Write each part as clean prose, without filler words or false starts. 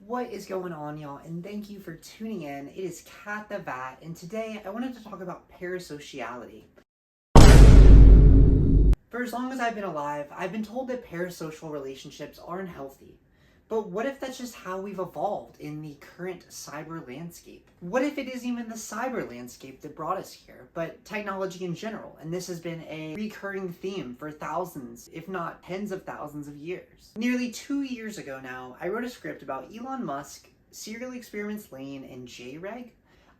What is going on, y'all? And thank you for tuning in. It is Kat the Vat, and today I wanted to talk about parasociality. For as long as I've been alive, I've been told that parasocial relationships are unhealthy. But what if that's just how we've evolved in the current cyber landscape? What if it isn't even the cyber landscape that brought us here, but technology in general? And this has been a recurring theme for thousands, if not tens of thousands of years. Nearly 2 years ago now, I wrote a script about Elon Musk, Serial Experiments Lane, and JREG.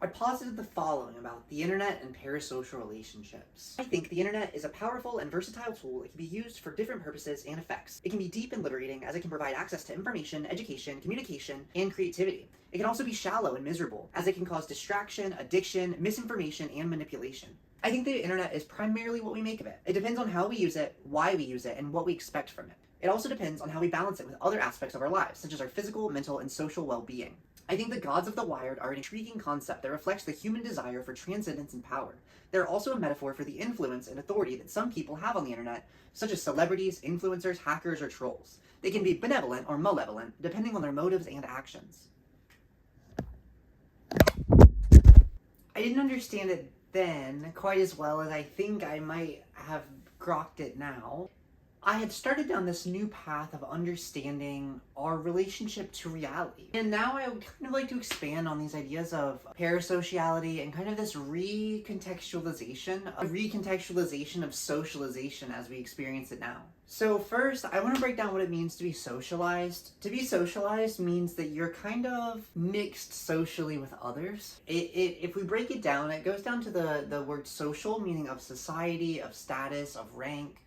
I posited the following about the internet and parasocial relationships. I think the internet is a powerful and versatile tool that can be used for different purposes and effects. It can be deep and liberating as it can provide access to information, education, communication, and creativity. It can also be shallow and miserable as it can cause distraction, addiction, misinformation, and manipulation. I think the internet is primarily what we make of it. It depends on how we use it, why we use it, and what we expect from it. It also depends on how we balance it with other aspects of our lives, such as our physical, mental, and social well-being. I think the gods of the wired are an intriguing concept that reflects the human desire for transcendence and power. They're also a metaphor for the influence and authority that some people have on the internet, such as celebrities, influencers, hackers, or trolls. They can be benevolent or malevolent, depending on their motives and actions. I didn't understand it then quite as well as I think I might have grokked it now. I had started down this new path of understanding our relationship to reality. And now I would kind of like to expand on these ideas of parasociality and kind of this recontextualization of socialization as we experience it now. So first, I want to break down what it means to be socialized. To be socialized means that you're kind of mixed socially with others. If we break it down, it goes down to the word social, meaning of society, of status, of rank,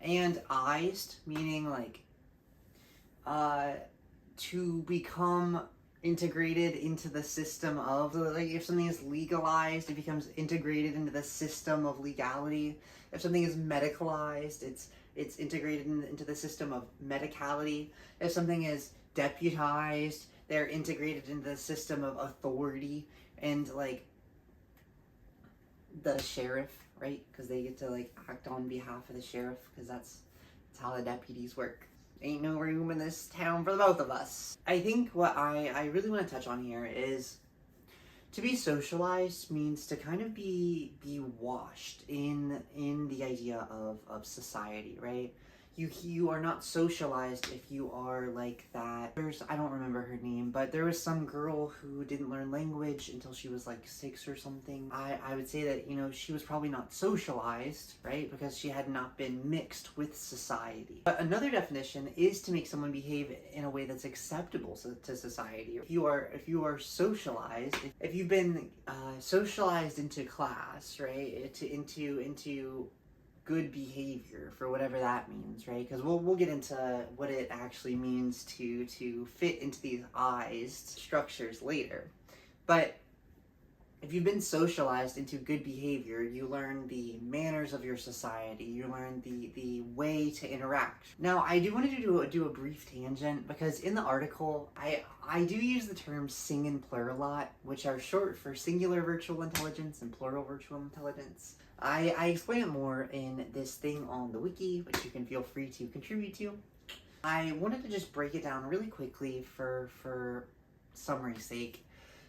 and ized, meaning like to become integrated into the system of, like, if something is legalized, it becomes integrated into the system of legality. If something is medicalized, it's integrated into the system of medicality. If something is deputized, they're integrated into the system of authority, and like the sheriff, right? Because they get to like act on behalf of the sheriff, because that's how the deputies work. Ain't no room in this town for the both of us. I think what I really want to touch on here is to be socialized means to kind of be washed in the idea of society, right? You are not socialized if you are like that. I don't remember her name, but there was some girl who didn't learn language until she was like 6 or something. I would say that, you know, she was probably not socialized, right? Because she had not been mixed with society. But another definition is to make someone behave in a way that's acceptable to society. If you are socialized, if you've been socialized into class, right? Into good behavior, for whatever that means, right? Because we'll get into what it actually means to fit into these ized structures later. But if you've been socialized into good behavior, you learn the manners of your society, you learn the way to interact. Now, I do want to do a brief tangent, because in the article, I do use the terms sing and plur a lot, which are short for singular virtual intelligence and plural virtual intelligence. I explain it more in this thing on the wiki, which you can feel free to contribute to. I wanted to just break it down really quickly for summary's sake.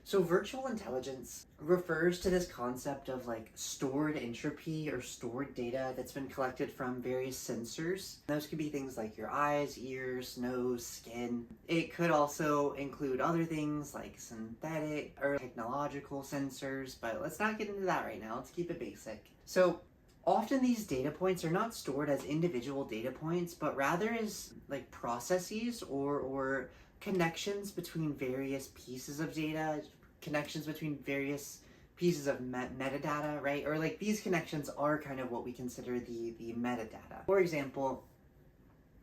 So virtual intelligence refers to this concept of like stored entropy or stored data that's been collected from various sensors. Those could be things like your eyes, ears, nose, skin. It could also include other things like synthetic or technological sensors, but let's not get into that right now. Let's keep it basic. So often these data points are not stored as individual data points, but rather as like processes or connections between various pieces of data, connections between various pieces of metadata, right? Or like these connections are kind of what we consider the metadata. For example,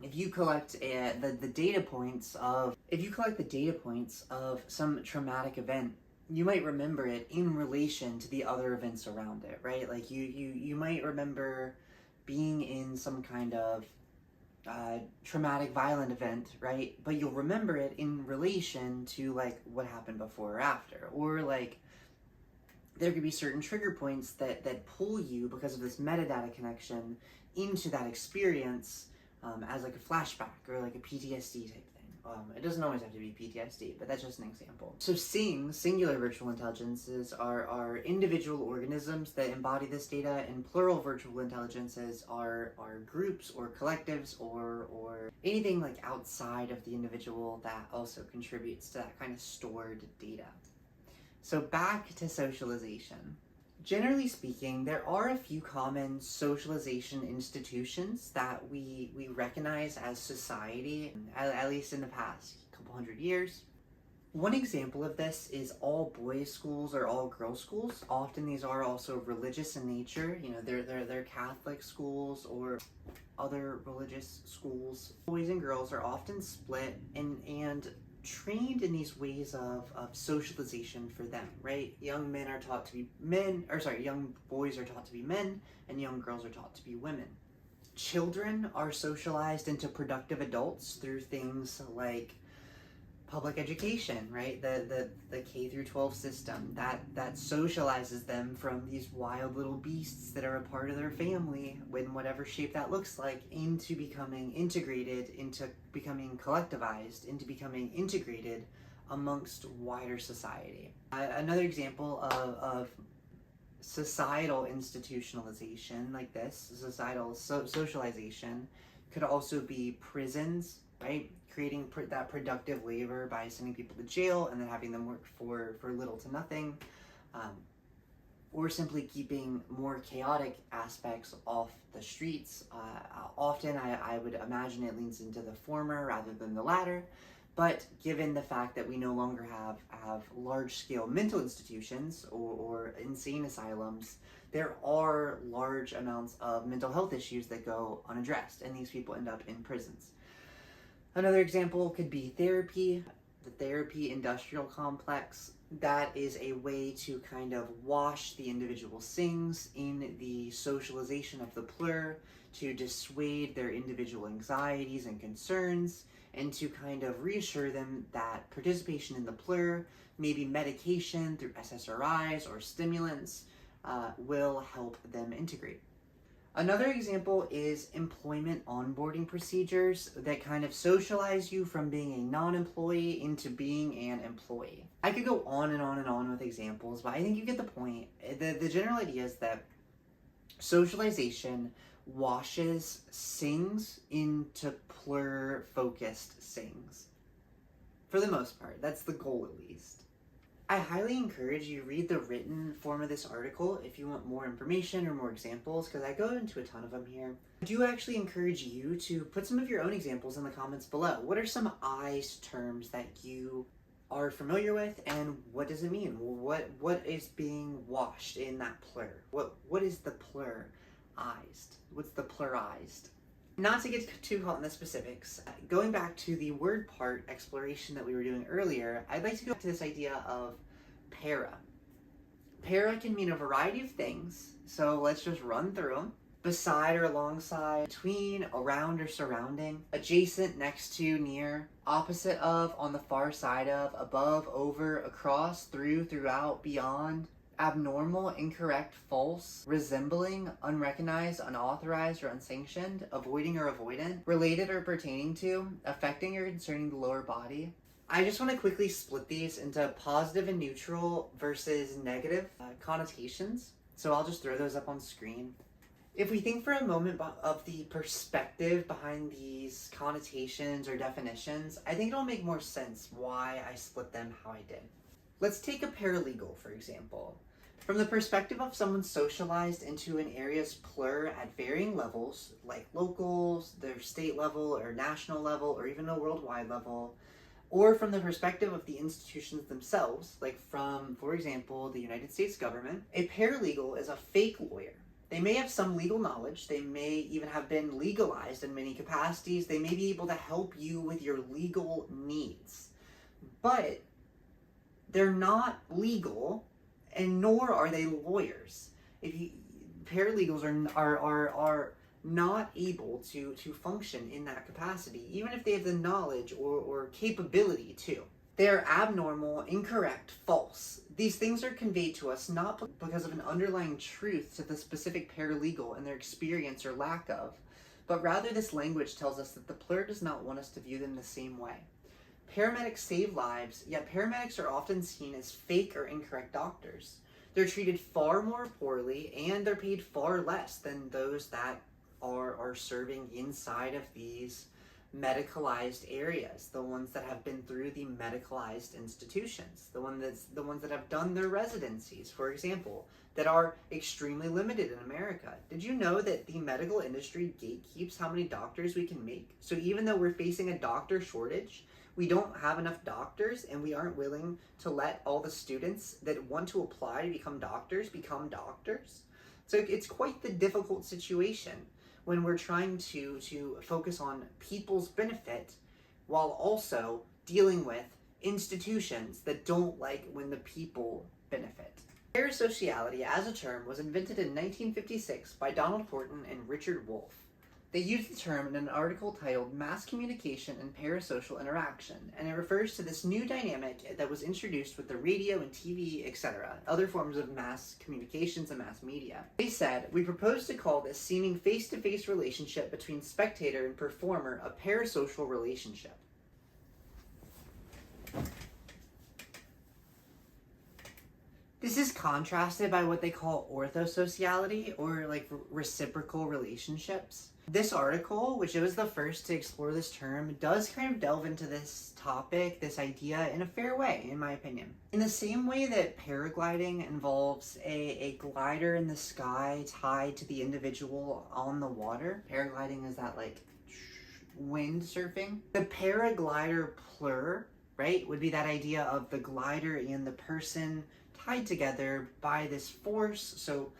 if you collect the data points of some traumatic event, you might remember it in relation to the other events around it, right? Like you might remember being in some kind of traumatic violent event, right? But you'll remember it in relation to like what happened before or after. Or like there could be certain trigger points that pull you because of this metadata connection into that experience as like a flashback or like a PTSD type thing. It doesn't always have to be PTSD, but that's just an example. So SINGs, singular virtual intelligences, are individual organisms that embody this data, and plural virtual intelligences are groups or collectives or anything like outside of the individual that also contributes to that kind of stored data. So back to socialization. Generally speaking, there are a few common socialization institutions that we recognize as society, at least in the past couple hundred years. One example of this is all boys schools or all girls schools. Often these are also religious in nature. You know, they're Catholic schools or other religious schools. Boys and girls are often split and trained in these ways of socialization for them, right? Young men are taught to be men, young boys are taught to be men, and young girls are taught to be women. Children are socialized into productive adults through things like public education, right? The K through 12 system that socializes them from these wild little beasts that are a part of their family, in whatever shape that looks like, into becoming integrated, into becoming collectivized, into becoming integrated amongst wider society. Another example of societal institutionalization like this, societal socialization, could also be prisons, right? Creating that productive labor by sending people to jail and then having them work for little to nothing, or simply keeping more chaotic aspects off the streets. Often I would imagine it leans into the former rather than the latter, but given the fact that we no longer have large-scale mental institutions or insane asylums, there are large amounts of mental health issues that go unaddressed, and these people end up in prisons. Another example could be therapy, the therapy industrial complex. That is a way to kind of wash the individual SINGs in the socialization of the plur, to dissuade their individual anxieties and concerns, and to kind of reassure them that participation in the plur, maybe medication through SSRIs or stimulants, will help them integrate. Another example is employment onboarding procedures that kind of socialize you from being a non-employee into being an employee. I could go on and on and on with examples, but I think you get the point. The general idea is that socialization washes SINGs into plur-focused SINGs. For the most part, that's the goal at least. I highly encourage you to read the written form of this article if you want more information or more examples, because I go into a ton of them here. I do actually encourage you to put some of your own examples in the comments below. What are some Is terms that you are familiar with, and what does it mean? What is being washed in that plur? What is the plurized? What's the plurized? Not to get too caught in the specifics, going back to the word part exploration that we were doing earlier, I'd like to go back to this idea of para. Para can mean a variety of things, so let's just run through them. Beside or alongside, between, around or surrounding, adjacent, next to, near, opposite of, on the far side of, above, over, across, through, throughout, beyond, abnormal, incorrect, false, resembling, unrecognized, unauthorized, or unsanctioned, avoiding or avoidant, related or pertaining to, affecting or concerning the lower body. I just want to quickly split these into positive and neutral versus negative connotations. So I'll just throw those up on screen. If we think for a moment of the perspective behind these connotations or definitions, I think it'll make more sense why I split them how I did. Let's take a paralegal, for example. From the perspective of someone socialized into an area's plur at varying levels, like locals, their state level or national level, or even a worldwide level, or from the perspective of the institutions themselves, like from, for example, the United States government, a paralegal is a fake lawyer. They may have some legal knowledge, they may even have been legalized in many capacities, they may be able to help you with your legal needs, but they're not legal, and nor are they lawyers. Paralegals are not able to function in that capacity, even if they have the knowledge or capability to. They are abnormal, incorrect, false. These things are conveyed to us not because of an underlying truth to the specific paralegal and their experience or lack of, but rather this language tells us that the plur does not want us to view them the same way. Paramedics save lives, yet paramedics are often seen as fake or incorrect doctors. They're treated far more poorly, and they're paid far less than those that are serving inside of these medicalized areas, the ones that have been through the medicalized institutions, the ones that have done their residencies, for example, that are extremely limited in America. Did you know that the medical industry gatekeeps how many doctors we can make? So even though we're facing a doctor shortage, we don't have enough doctors, and we aren't willing to let all the students that want to apply to become doctors. So it's quite the difficult situation when we're trying to focus on people's benefit while also dealing with institutions that don't like when the people benefit. Parasociality as a term was invented in 1956 by Donald Horton and Richard Wolff. They used the term in an article titled Mass Communication and Parasocial Interaction, and it refers to this new dynamic that was introduced with the radio and TV, etc., other forms of mass communications and mass media. They said, "We propose to call this seeming face-to-face relationship between spectator and performer a parasocial relationship." This is contrasted by what they call orthosociality, or like reciprocal relationships. This article, which it was the first to explore this term, does kind of delve into this topic, this idea, in a fair way, in my opinion. In the same way that paragliding involves a glider in the sky tied to the individual on the water, paragliding is that like windsurfing. The paraglider plur, right, would be that idea of the glider and the person tied together by this force, so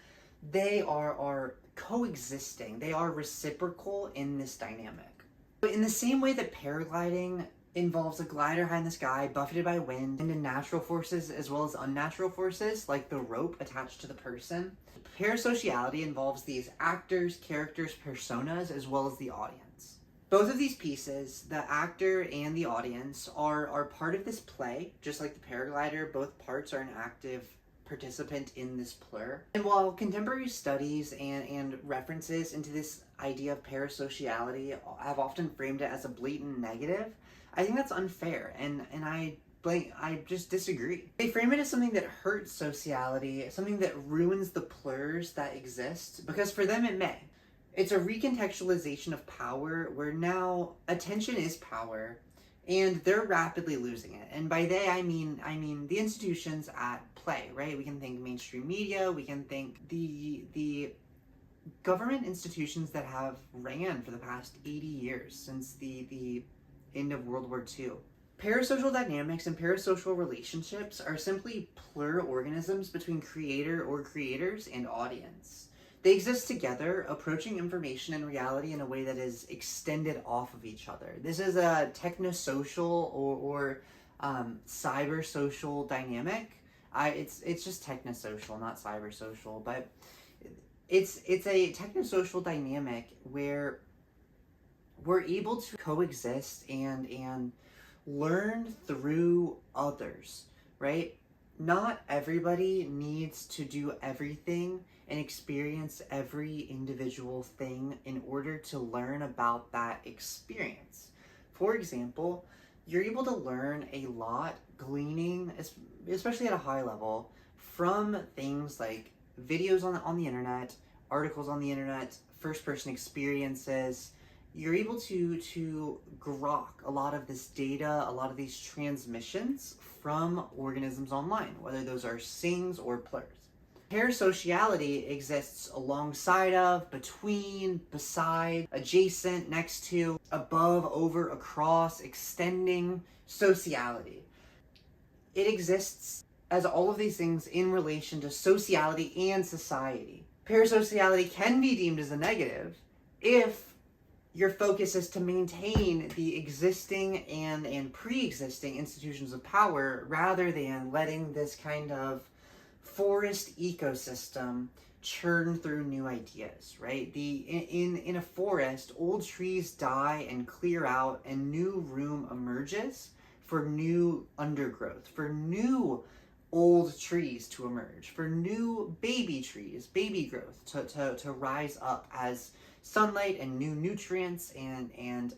they are coexisting, they are reciprocal in this dynamic. But in the same way that paragliding involves a glider high in the sky, buffeted by wind and natural forces as well as unnatural forces, like the rope attached to the person, parasociality involves these actors, characters, personas, as well as the audience. Both of these pieces, the actor and the audience, are part of this play. Just like the paraglider, both parts are an active participant in this plur. And while contemporary studies and references into this idea of parasociality have often framed it as a blatant negative, I think that's unfair, and I just disagree. They frame it as something that hurts sociality, something that ruins the plurs that exist, because for them it may. It's a recontextualization of power, where now attention is power, and they're rapidly losing it. And by they, I mean the institutions at play, right? We can think mainstream media, we can think the government institutions that have ran for the past 80 years, since the end of World War II. Parasocial dynamics and parasocial relationships are simply plur organisms between creator or creators and audience. They exist together, approaching information and reality in a way that is extended off of each other. This is a technosocial or cybersocial dynamic. It's just technosocial, not cybersocial, but it's a technosocial dynamic where we're able to coexist and learn through others, right? Not everybody needs to do everything and experience every individual thing in order to learn about that experience. For example, you're able to learn a lot gleaning, especially at a high level, from things like videos on the internet, articles on the internet, first-person experiences. You're able to grok a lot of this data, a lot of these transmissions from organisms online, whether those are sings or plurs. Parasociality exists alongside of, between, beside, adjacent, next to, above, over, across, extending sociality. It exists as all of these things in relation to sociality and society. Parasociality can be deemed as a negative if your focus is to maintain the existing and pre-existing institutions of power, rather than letting this kind of forest ecosystem churn through new ideas, right? In a forest, old trees die and clear out, and new room emerges for new undergrowth, for new old trees to emerge, for new baby trees, baby growth to rise up as sunlight and new nutrients and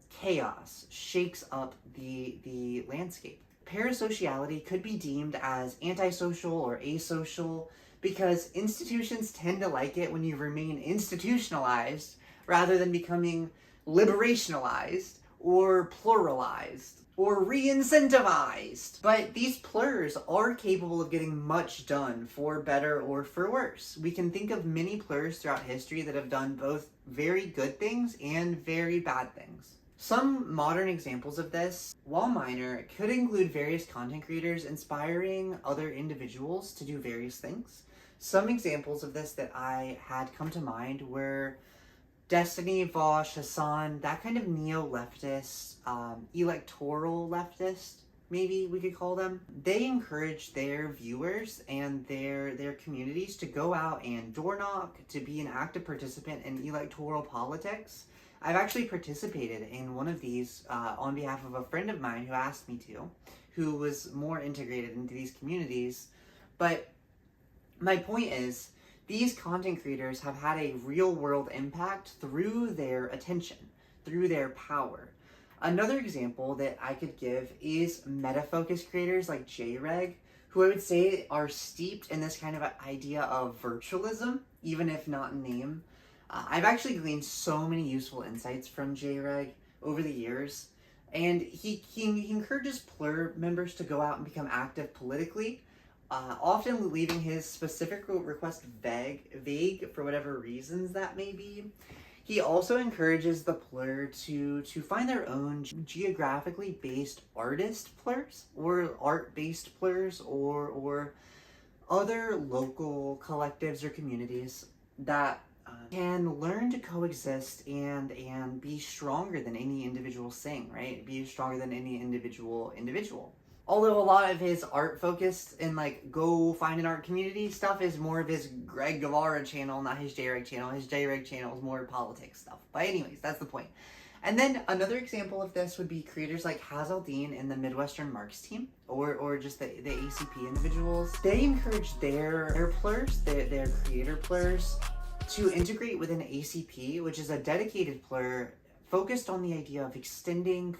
chaos shakes up the landscape. Parasociality could be deemed as antisocial or asocial because institutions tend to like it when you remain institutionalized rather than becoming liberationalized or pluralized or re-incentivized. But these plurs are capable of getting much done, for better or for worse. We can think of many plurs throughout history that have done both very good things and very bad things. Some modern examples of this, while minor, could include various content creators inspiring other individuals to do various things. Some examples of this that I had come to mind were Destiny, Vosh, Hassan, that kind of neo-leftist, electoral leftist, maybe we could call them. They encourage their viewers and their communities to go out and door knock, to be an active participant in electoral politics. I've actually participated in one of these on behalf of a friend of mine who asked me to, who was more integrated into these communities. But my point is, these content creators have had a real-world impact through their attention, through their power. Another example that I could give is meta-focused creators like JReg, who I would say are steeped in this kind of idea of virtualism, even if not in name. I've actually gleaned so many useful insights from JReg over the years, and he encourages Plur members to go out and become active politically, often leaving his specific request vague for whatever reasons that may be. He also encourages the Plur to find their own geographically based artist Plurs, or art-based Plurs, or other local collectives or communities that can learn to coexist and be stronger than any individual thing, right? Be stronger than any individual. Although a lot of his art focused and like go find an art community stuff is more of his Greg Guevara channel, not his JReg channel. His JReg channel is more politics stuff. But anyways, that's the point. And then another example of this would be creators like Hazaldine and the Midwestern Marks team, or just the ACP individuals. They encourage their plurs, their creator plurs, to integrate within ACP, which is a dedicated plur focused on the idea of extending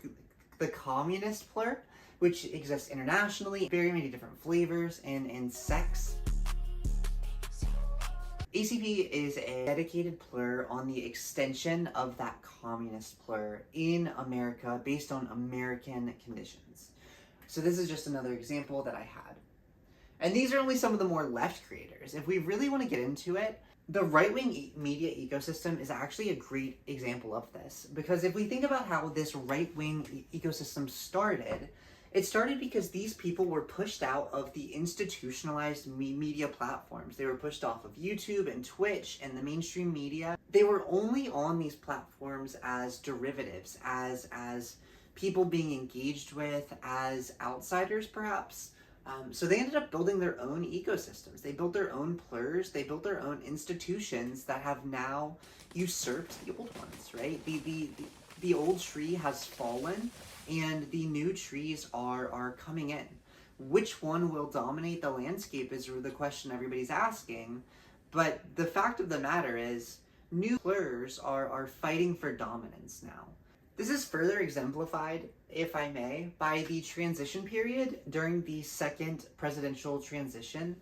the communist plur, which exists internationally, very many different flavors and sects. ACP is a dedicated plur on the extension of that communist plur in America based on American conditions. So this is just another example that I had. And these are only some of the more left creators. If we really want to get into it, the right-wing media ecosystem is actually a great example of this. Because if we think about how this right-wing ecosystem started, it started because these people were pushed out of the institutionalized media platforms. They were pushed off of YouTube and Twitch and the mainstream media. They were only on these platforms as derivatives, as people being engaged with, as outsiders perhaps. So they ended up building their own ecosystems. They built their own plurs. They built their own institutions that have now usurped the old ones, right? The old tree has fallen, and the new trees are coming in. Which one will dominate the landscape is the question everybody's asking. But the fact of the matter is, new plurs are fighting for dominance now. This is further exemplified, if I may, by the transition period during the second presidential transition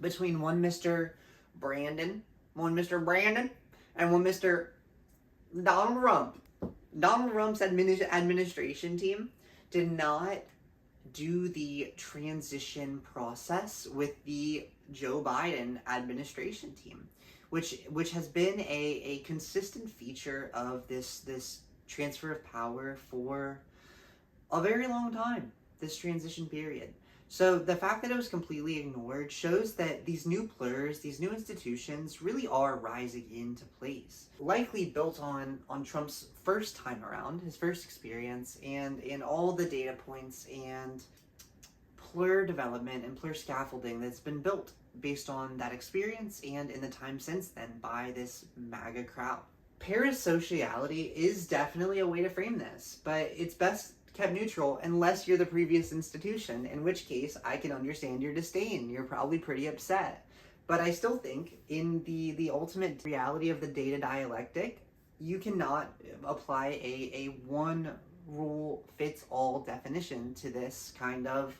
between one Mr. Brandon, and one Mr. Donald Trump. Donald Trump's administration team did not do the transition process with the Joe Biden administration team, which has been a consistent feature of this transfer of power for a very long time, this transition period. So the fact that it was completely ignored shows that these new plurs, these new institutions really are rising into place. Likely built on Trump's first time around, his first experience, and all the data points and plur development and plur scaffolding that's been built based on that experience and in the time since then by this MAGA crowd. Parasociality is definitely a way to frame this, but it's best kept neutral unless you're the previous institution, in which case I can understand your disdain. You're probably pretty upset. But I still think in the ultimate reality of the data dialectic, You cannot apply a one rule fits all definition to this kind of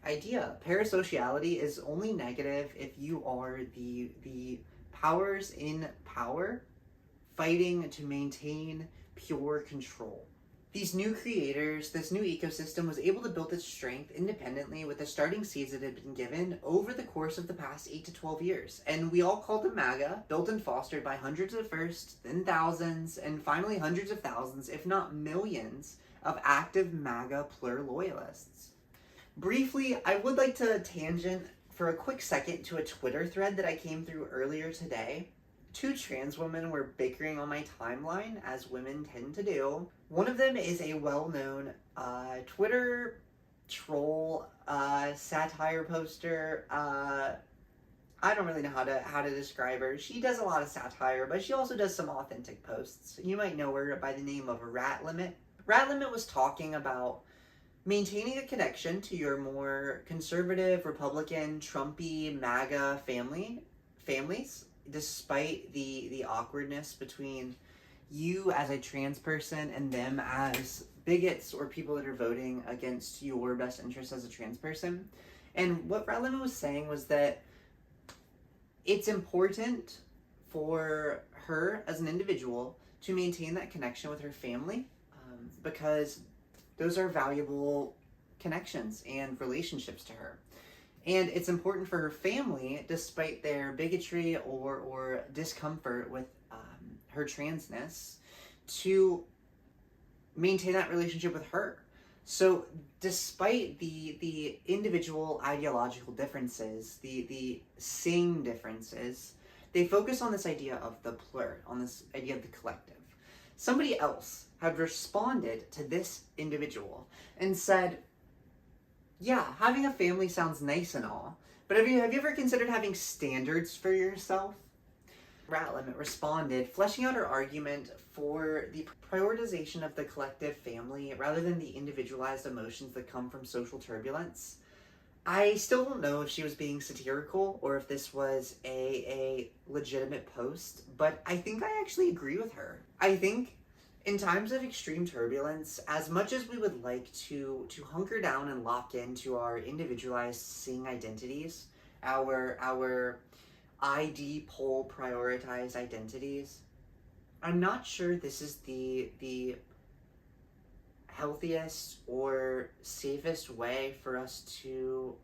idea. Parasociality is only negative if you are the powers in power fighting to maintain pure control. These new creators, this new ecosystem was able to build its strength independently with the starting seeds that had been given over the course of the past 8 to 12 years. And we all called them MAGA, built and fostered by hundreds at first, then thousands, and finally hundreds of thousands, if not millions, of active MAGA plur loyalists. Briefly, I would like to tangent for a quick second to a Twitter thread that I came through earlier today. 2 trans women were bickering on my timeline, as women tend to do. One of them is a well-known Twitter troll, satire poster. I don't really know how to describe her. She does a lot of satire, but she also does some authentic posts. You might know her by the name of Rat Limit. Rat Limit was talking about maintaining a connection to your more conservative, Republican, Trumpy, MAGA families, despite the awkwardness between you as a trans person and them as bigots or people that are voting against your best interests as a trans person. And what Rat was saying was that it's important for her as an individual to maintain that connection with her family, because those are valuable connections and relationships to her. And it's important for her family, despite their bigotry or discomfort with her transness, to maintain that relationship with her. So despite the individual ideological differences, the same differences, they focus on this idea of the plur, on this idea of the collective. Somebody else had responded to this individual and said, yeah, having a family sounds nice and all, but have you ever considered having standards for yourself? Rat Limit responded, fleshing out her argument for the prioritization of the collective family rather than the individualized emotions that come from social turbulence. I still don't know if she was being satirical or if this was a legitimate post, but I think I actually agree with her. I think in times of extreme turbulence, as much as we would like to hunker down and lock into our individualized seeing identities, our ID poll prioritized identities, I'm not sure this is the healthiest or safest way for us to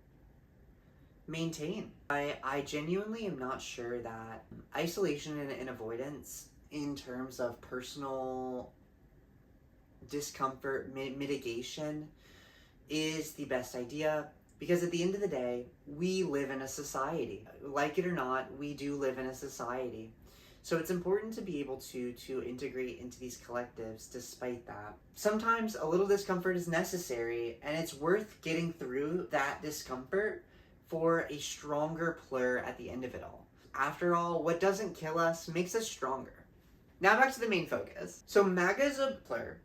maintain. I genuinely am not sure that isolation and avoidance in terms of personal discomfort mitigation is the best idea, because at the end of the day, we live in a society. Like it or not, we do live in a society. So it's important to be able to integrate into these collectives despite that. Sometimes a little discomfort is necessary, and it's worth getting through that discomfort for a stronger plur at the end of it all. After all, what doesn't kill us makes us stronger. Now back to the main focus. So MAGA is a plur,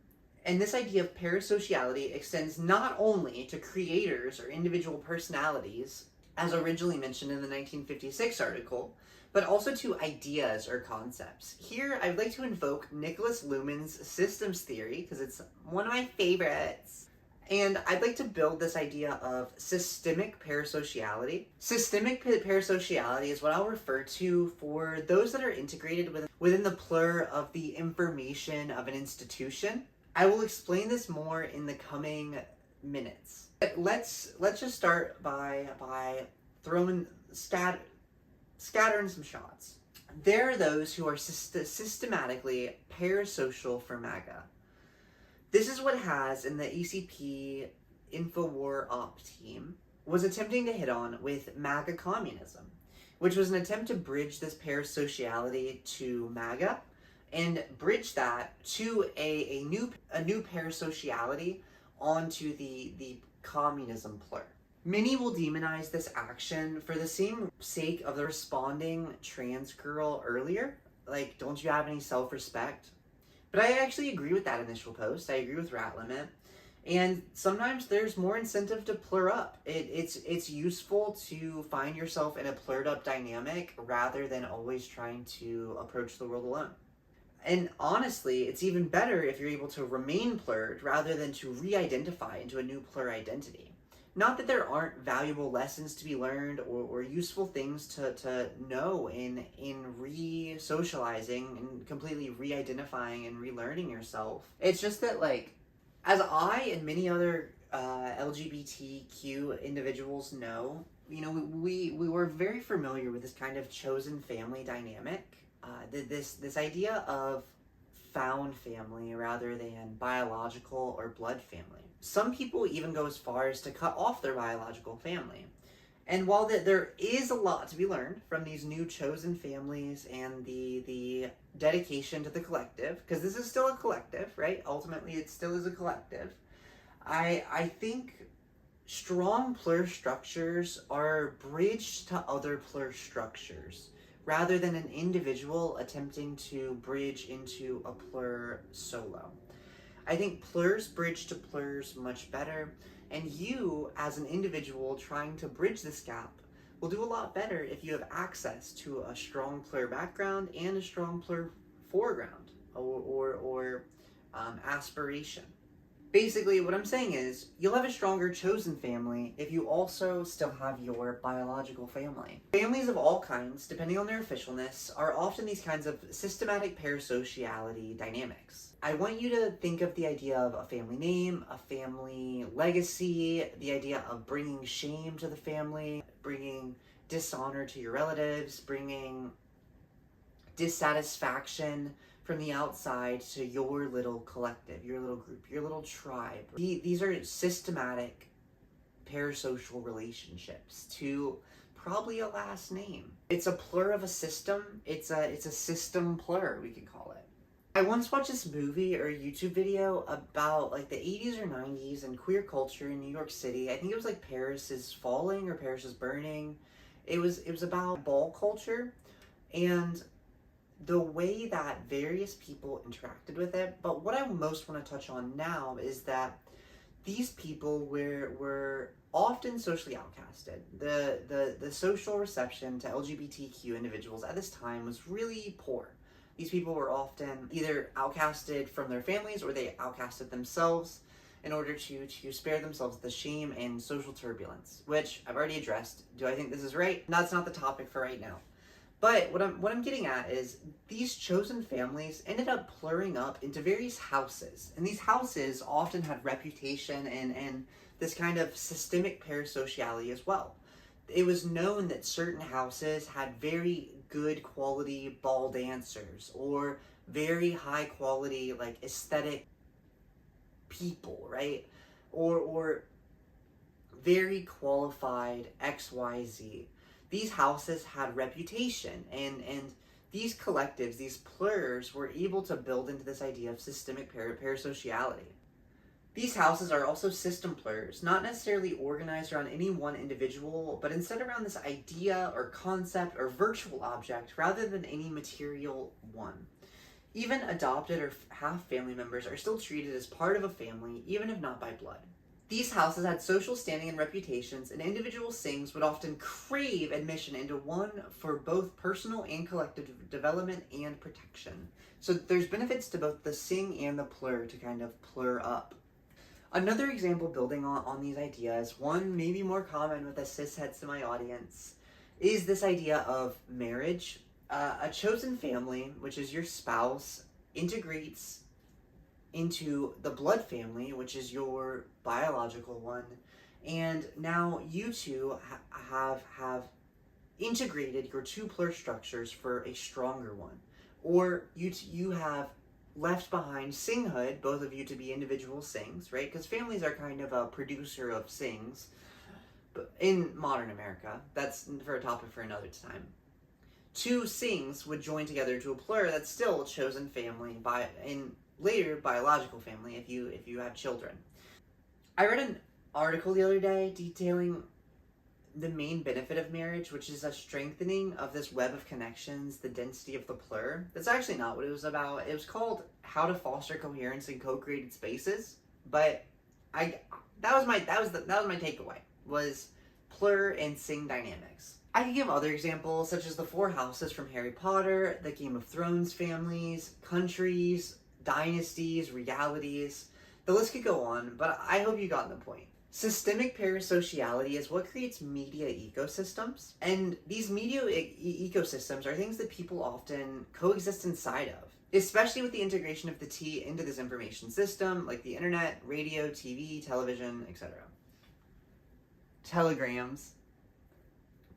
and this idea of parasociality extends not only to creators or individual personalities, as originally mentioned in the 1956 article, but also to ideas or concepts. Here, I'd like to invoke Nicholas Luhmann's systems theory, because it's one of my favorites. And I'd like to build this idea of systemic parasociality. Systemic parasociality is what I'll refer to for those that are integrated within the plur of the information of an institution. I will explain this more in the coming minutes. But let's just start by scattering some shots. There are those who are systematically parasocial for MAGA. This is what Has in the ECP Infowar Op team was attempting to hit on with MAGA communism, which was an attempt to bridge this parasociality to MAGA and bridge that to a new parasociality onto the communism plur. Many will demonize this action for the same sake of the responding trans girl earlier, like, don't you have any self-respect? But I actually agree with that initial post. I agree with Rat Limit. And sometimes there's more incentive to plur up. It's useful to find yourself in a plurred up dynamic rather than always trying to approach the world alone. And honestly, it's even better if you're able to remain plurred rather than to re-identify into a new plur identity. Not that there aren't valuable lessons to be learned or useful things to know in re-socializing and completely re-identifying and relearning yourself. It's just that, like, as I and many other LGBTQ individuals know, we were very familiar with this kind of chosen family dynamic. This idea of found family rather than biological or blood family. Some people even go as far as to cut off their biological family. And while there is a lot to be learned from these new chosen families and the dedication to the collective, because this is still a collective, right? Ultimately, it still is a collective. I think strong plur structures are bridged to other plur structures rather than an individual attempting to bridge into a plur solo. I think plurs bridge to plurs much better, and you, as an individual trying to bridge this gap, will do a lot better if you have access to a strong plur background and a strong plur foreground or aspiration. Basically, what I'm saying is, you'll have a stronger chosen family if you also still have your biological family. Families of all kinds, depending on their officialness, are often these kinds of systematic parasociality dynamics. I want you to think of the idea of a family name, a family legacy, the idea of bringing shame to the family, bringing dishonor to your relatives, bringing dissatisfaction from the outside to your little collective, your little group, your little tribe. These are systematic parasocial relationships to probably a last name. It's a plur of a system. It's a system plur, we could call it. I once watched this movie or YouTube video about like the 80s or 90s and queer culture in New York City. I think it was like Paris is Falling or Paris is Burning. It was about ball culture and the way that various people interacted with it. But what I most want to touch on now is that these people were often socially outcasted. The social reception to LGBTQ individuals at this time was really poor. These people were often either outcasted from their families or they outcasted themselves in order to spare themselves the shame and social turbulence, which I've already addressed. Do I think this is right? That's not the topic for right now. But what I'm getting at is these chosen families ended up plurring up into various houses. And these houses often had reputation and this kind of systemic parasociality as well. It was known that certain houses had very good quality ball dancers or very high quality like aesthetic people, right? Or very qualified XYZ. These houses had reputation, and these collectives, these plurs, were able to build into this idea of systemic parasociality. These houses are also system plurs, not necessarily organized around any one individual, but instead around this idea or concept or virtual object rather than any material one. Even adopted or half family members are still treated as part of a family, even if not by blood. These houses had social standing and reputations, and individual sings would often crave admission into one for both personal and collective development and protection. So there's benefits to both the sing and the plur to kind of plur up. Another example building on these ideas, one maybe more common with the cisheads in my audience, is this idea of marriage. A chosen family, which is your spouse, integrates into the blood family, which is your biological one, and now you two have integrated your two plur structures for a stronger one, or you have left behind singhood, both of you to be individual sings, right? Because families are kind of a producer of sings, but in modern America, that's for a topic for another time. Two sings would join together to a plur that's still a chosen family in later biological family if you have children. I read an article the other day detailing the main benefit of marriage, which is a strengthening of this web of connections, the density of the plur. That's actually not what it was about. It was called How to Foster Coherence in Co-Created Spaces. But that was my takeaway, was plur, and sing dynamics. I can give other examples, such as the four houses from Harry Potter, the Game of Thrones families, countries, dynasties, realities. The list could go on, but I hope you got the point. Systemic parasociality is what creates media ecosystems, and these media ecosystems are things that people often coexist inside of, especially with the integration of the T into this information system, like the internet, radio, TV, television, etc. Telegrams.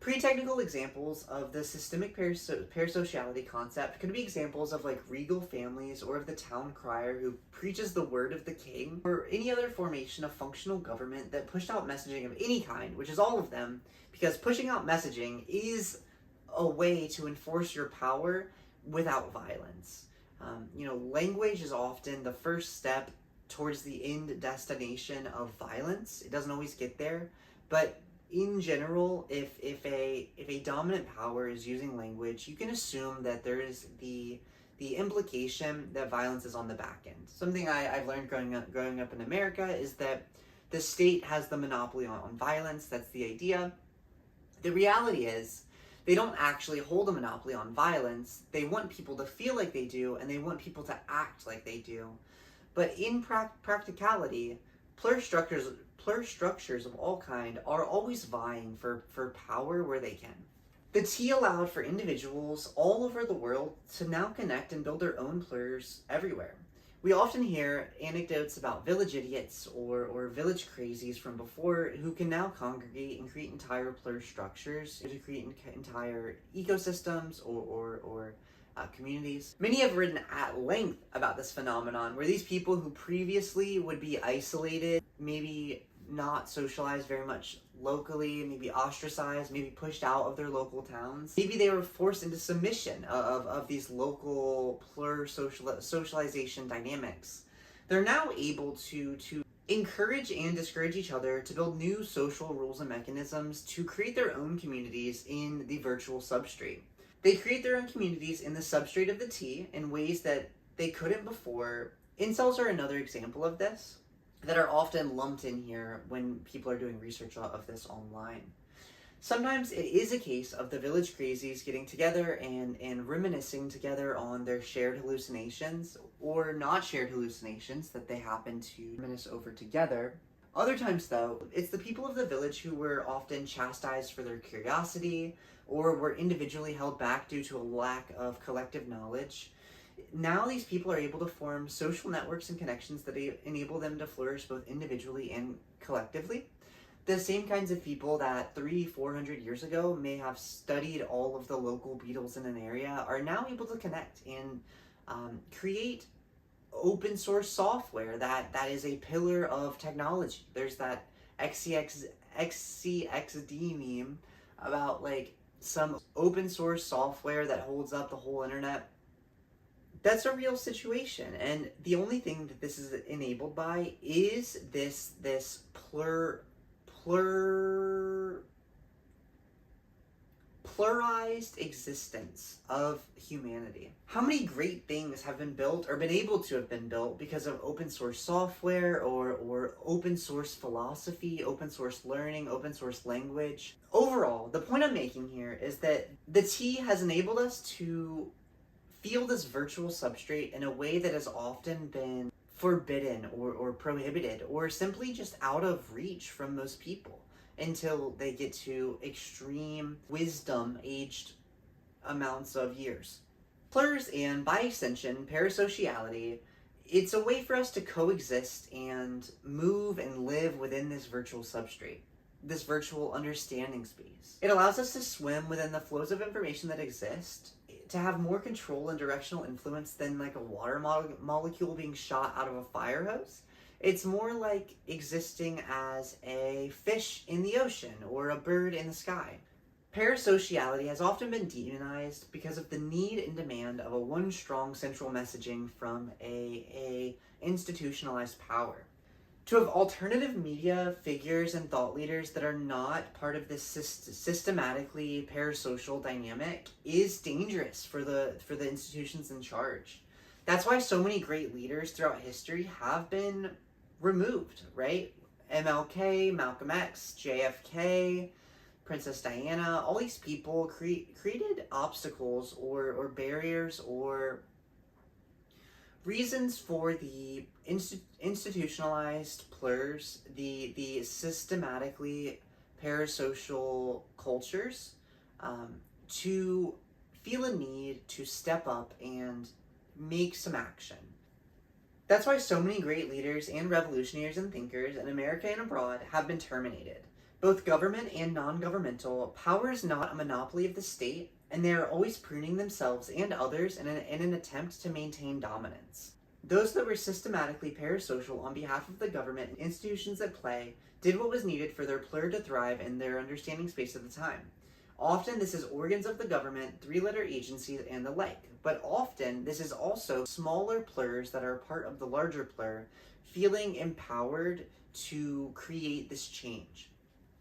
Pre-technical examples of the systemic parasociality concept could be examples of like regal families or of the town crier who preaches the word of the king, or any other formation of functional government that pushed out messaging of any kind, which is all of them, because pushing out messaging is a way to enforce your power without violence. Language is often the first step towards the end destination of violence. It doesn't always get there, but in general, if a dominant power is using language, you can assume that there is the implication that violence is on the back end. Something I've learned growing up in America is that the state has the monopoly on violence. That's the idea. The reality is they don't actually hold a monopoly on violence. They want people to feel like they do, and they want people to act like they do. But in practicality, plur structures of all kind are always vying for power where they can. The T allowed for individuals all over the world to now connect and build their own plurs everywhere. We often hear anecdotes about village idiots or village crazies from before who can now congregate and create entire plur structures to create entire ecosystems or communities. Many have written at length about this phenomenon, where these people who previously would be isolated, maybe not socialized very much locally, maybe ostracized, maybe pushed out of their local towns, maybe they were forced into submission of these local plur socialization dynamics. They're now able to encourage and discourage each other to build new social rules and mechanisms to create their own communities in the virtual substrate. They create their own communities in the substrate of the T in ways that they couldn't before. Incels are another example of this, that are often lumped in here when people are doing research of this online. Sometimes it is a case of the village crazies getting together and reminiscing together on their shared hallucinations, or not shared hallucinations that they happen to reminisce over together. Other times, though, it's the people of the village who were often chastised for their curiosity, or were individually held back due to a lack of collective knowledge. Now these people are able to form social networks and connections that enable them to flourish both individually and collectively. The same kinds of people that 300-400 years ago may have studied all of the local beetles in an area are now able to connect and create open source software that is a pillar of technology. There's that XCXD meme about like some open source software that holds up the whole internet. That's a real situation, and the only thing that this is enabled by is this plurized existence of humanity. How many great things have been built or been able to have been built because of open source software or open source philosophy, open source learning, open source language? Overall, the point I'm making here is that the T has enabled us to feel this virtual substrate in a way that has often been forbidden or prohibited or simply just out of reach from most people until they get to extreme wisdom aged amounts of years. Plurs, and by extension parasociality, it's a way for us to coexist and move and live within this virtual substrate, this virtual understanding space. It allows us to swim within the flows of information that exist, to have more control and directional influence than like a water molecule being shot out of a fire hose. It's more like existing as a fish in the ocean or a bird in the sky. Parasociality has often been demonized because of the need and demand of a one strong central messaging from a institutionalized power. To have alternative media figures and thought leaders that are not part of this systematically parasocial dynamic is dangerous for the institutions in charge. That's why so many great leaders throughout history have been removed, right? MLK, Malcolm X, JFK, Princess Diana, all these people created obstacles or barriers or reasons for the institutionalized plurs, the systematically parasocial cultures, to feel a need to step up and make some action. That's why so many great leaders and revolutionaries and thinkers in America and abroad have been terminated. Both government and non-governmental, power is not a monopoly of the state, and they are always pruning themselves and others in an attempt to maintain dominance. Those that were systematically parasocial on behalf of the government and institutions at play did what was needed for their plur to thrive in their understanding space at the time. Often this is organs of the government, three-letter agencies, and the like, but often this is also smaller plurs that are part of the larger plur feeling empowered to create this change.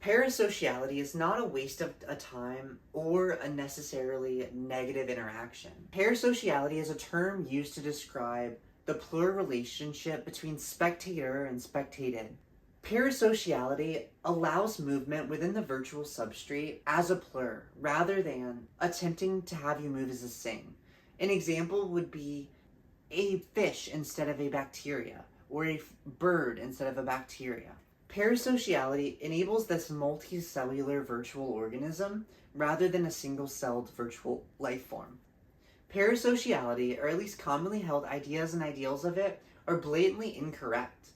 Parasociality is not a waste of a time or a necessarily negative interaction. Parasociality is a term used to describe the plur relationship between spectator and spectated. Parasociality allows movement within the virtual substrate as a plur, rather than attempting to have you move as a sing. An example would be a fish instead of a bacteria, or a bird instead of a bacteria. Parasociality enables this multicellular virtual organism rather than a single-celled virtual life form. Parasociality, or at least commonly held ideas and ideals of it, are blatantly incorrect.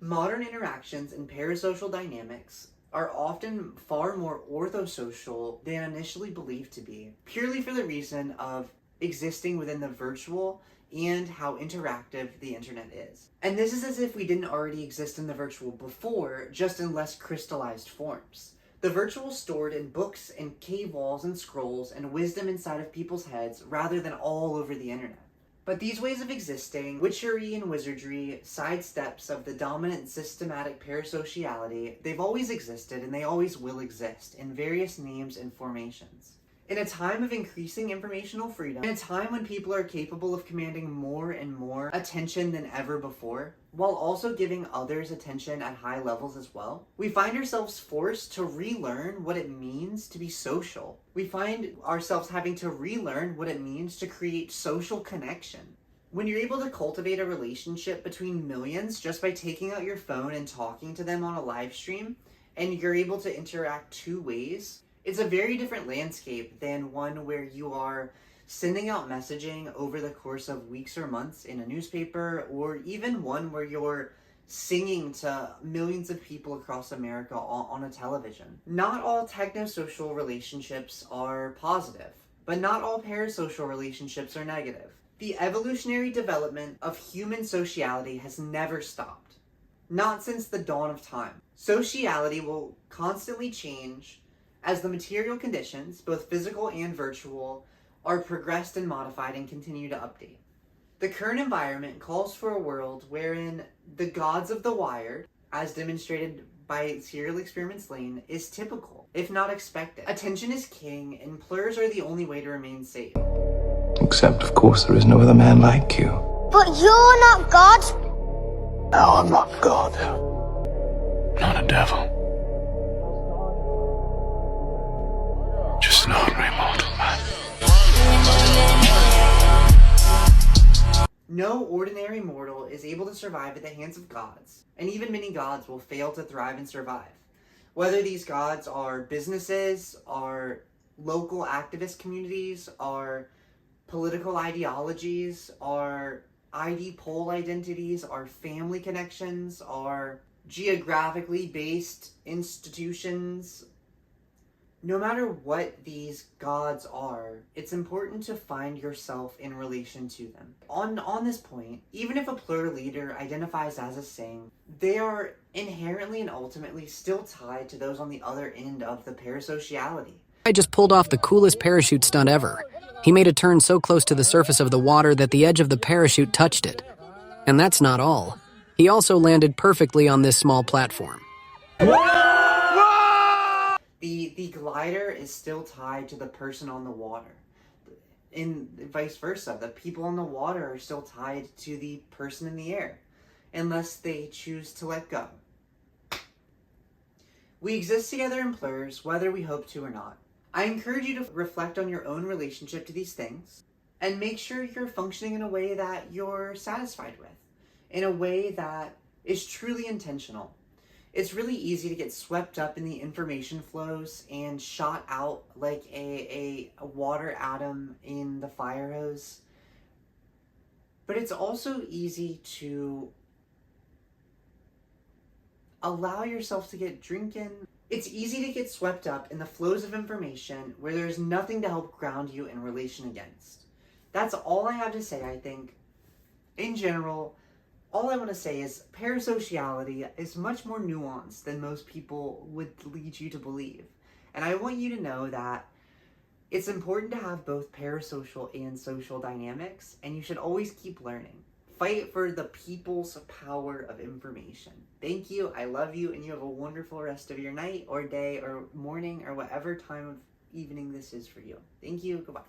Modern interactions and parasocial dynamics are often far more orthosocial than initially believed to be, purely for the reason of existing within the virtual and how interactive the internet is. And this is as if we didn't already exist in the virtual before, just in less crystallized forms. The virtual stored in books and cave walls and scrolls and wisdom inside of people's heads rather than all over the internet. But these ways of existing, witchery and wizardry, sidesteps of the dominant systematic parasociality, they've always existed and they always will exist in various names and formations. In a time of increasing informational freedom, in a time when people are capable of commanding more and more attention than ever before, while also giving others attention at high levels as well, we find ourselves forced to relearn what it means to be social. We find ourselves having to relearn what it means to create social connection. When you're able to cultivate a relationship between millions just by taking out your phone and talking to them on a live stream, and you're able to interact two ways, it's a very different landscape than one where you are sending out messaging over the course of weeks or months in a newspaper, or even one where you're singing to millions of people across America on a television. Not all technosocial relationships are positive, but not all parasocial relationships are negative. The evolutionary development of human sociality has never stopped. Not since the dawn of time. Sociality will constantly change as the material conditions, both physical and virtual, are progressed and modified and continue to update. The current environment calls for a world wherein the gods of the wired, as demonstrated by serial experiments Lane, is typical, if not expected. Attention is king, and plurs are the only way to remain safe. Except, of course, there is no other man like you. But you're not God? No, I'm not God. Not a devil. Just an ordinary mortal man. No ordinary mortal is able to survive at the hands of gods, and even many gods will fail to thrive and survive. Whether these gods are businesses, are local activist communities, are political ideologies, are ID poll identities, are family connections, are geographically based institutions. No matter what these gods are, it's important to find yourself in relation to them. On this point, even if a plur leader identifies as a sing, they are inherently and ultimately still tied to those on the other end of the parasociality. I just pulled off the coolest parachute stunt ever. He made a turn so close to the surface of the water that the edge of the parachute touched it. And that's not all. He also landed perfectly on this small platform. The glider is still tied to the person on the water. And vice versa, the people on the water are still tied to the person in the air, unless they choose to let go. We exist together in plurs, whether we hope to or not. I encourage you to reflect on your own relationship to these things and make sure you're functioning in a way that you're satisfied with, in a way that is truly intentional. It's really easy to get swept up in the information flows and shot out like a water atom in the fire hose. But it's also easy to allow yourself to get drinking. It's easy to get swept up in the flows of information where there's nothing to help ground you in relation against. That's all I have to say, I think. In general, all I want to say is parasociality is much more nuanced than most people would lead you to believe. And I want you to know that it's important to have both parasocial and social dynamics, and you should always keep learning. Fight for the people's power of information. Thank you, I love you, and you have a wonderful rest of your night or day or morning or whatever time of evening this is for you. Thank you, goodbye.